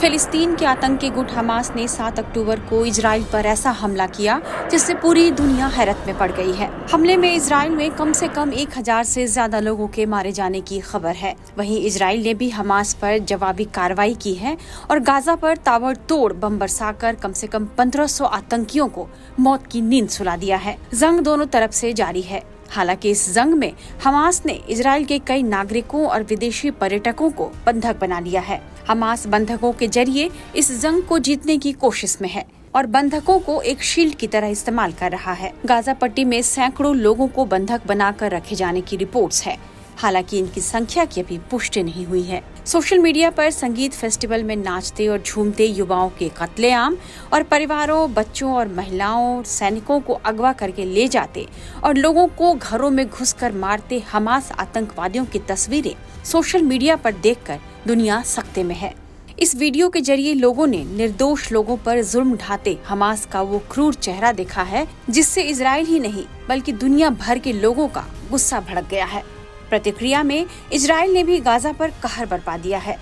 फिलिस्तीन के आतंकी गुट हमास ने 7 अक्टूबर को इजराइल पर ऐसा हमला किया जिससे पूरी दुनिया हैरत में पड़ गई है। हमले में इजराइल में कम से कम 1000 से ज्यादा लोगों के मारे जाने की खबर है। वहीं इजराइल ने भी हमास पर जवाबी कार्रवाई की है और गाजा पर ताबड़तोड़ बम बरसाकर कम से कम 1500 आतंकियों को मौत की नींद सुला दिया है। जंग दोनों तरफ से जारी है। हालांकि इस जंग में हमास ने इजराइल के कई नागरिकों और विदेशी पर्यटकों को बंधक बना लिया है। हमास बंधकों के जरिए इस जंग को जीतने की कोशिश में है और बंधकों को एक शील्ड की तरह इस्तेमाल कर रहा है। गाजा पट्टी में सैकड़ों लोगों को बंधक बनाकर रखे जाने की रिपोर्ट्स है। हालांकि इनकी संख्या की अभी पुष्टि नहीं हुई है। सोशल मीडिया पर संगीत फेस्टिवल में नाचते और झूमते युवाओं के कत्लेआम और परिवारों, बच्चों और महिलाओं, सैनिकों को अगवा करके ले जाते और लोगों को घरों में घुसकर मारते हमास आतंकवादियों की तस्वीरें सोशल मीडिया पर देखकर दुनिया सकते में है। इस वीडियो के जरिए लोगों ने निर्दोष लोगों पर जुल्म ढाते हमास का वो क्रूर चेहरा देखा है, जिससे इजराइल ही नहीं बल्कि दुनिया भर के लोगों का गुस्सा भड़क गया है। प्रतिक्रिया में इजराइल ने भी गाजा पर कहर बरपा दिया है।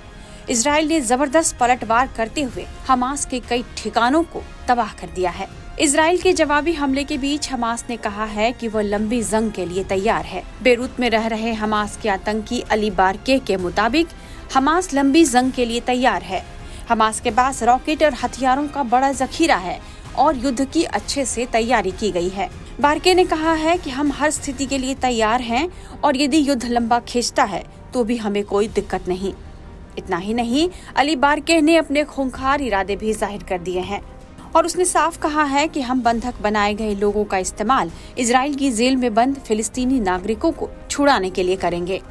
इजराइल ने जबरदस्त पलटवार करते हुए हमास के कई ठिकानों को तबाह कर दिया है। इजराइल के जवाबी हमले के बीच हमास ने कहा है कि वह लंबी जंग के लिए तैयार है। बेरूत में रह रहे हमास के आतंकी अली बारके के मुताबिक हमास लंबी जंग के लिए तैयार है। हमास के पास रॉकेट और हथियारों का बड़ा जखीरा है और युद्ध की अच्छे से तैयारी की गई है। बारके ने कहा है कि हम हर स्थिति के लिए तैयार हैं और यदि युद्ध लंबा खींचता है तो भी हमें कोई दिक्कत नहीं। इतना ही नहीं, अली बारके ने अपने खूंखार इरादे भी जाहिर कर दिए हैं और उसने साफ कहा है कि हम बंधक बनाए गए लोगों का इस्तेमाल इजराइल की जेल में बंद फिलिस्तीनी नागरिकों को छुड़ाने के लिए करेंगे।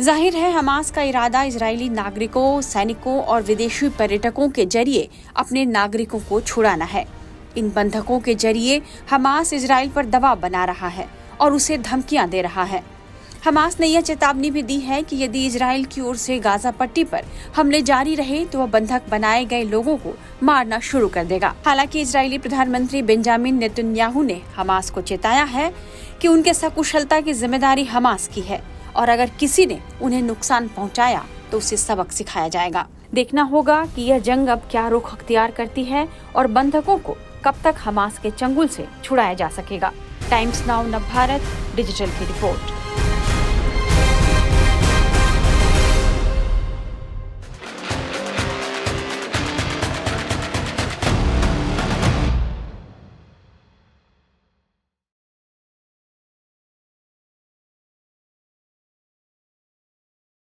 जाहिर है हमास का इरादा इजरायली नागरिकों, सैनिकों और विदेशी पर्यटकों के जरिए अपने नागरिकों को छुड़ाना है। इन बंधकों के जरिए हमास इजराइल पर दबाव बना रहा है और उसे धमकियां दे रहा है। हमास ने यह चेतावनी भी दी है कि यदि इजराइल की ओर से गाजा पट्टी पर हमले जारी रहे तो वह बंधक बनाए गए लोगों को मारना शुरू कर देगा। हालांकि इजरायली प्रधानमंत्री बेंजामिन नेतन्याहू ने हमास को चेताया है कि उनके सकुशलता की जिम्मेदारी हमास की है और अगर किसी ने उन्हें नुकसान पहुंचाया तो उसे सबक सिखाया जाएगा। देखना होगा कि यह जंग अब क्या रुख अख्तियार करती है और बंधकों को कब तक हमास के चंगुल से छुड़ाया जा सकेगा। टाइम्स नाउ नव भारत डिजिटल की रिपोर्ट।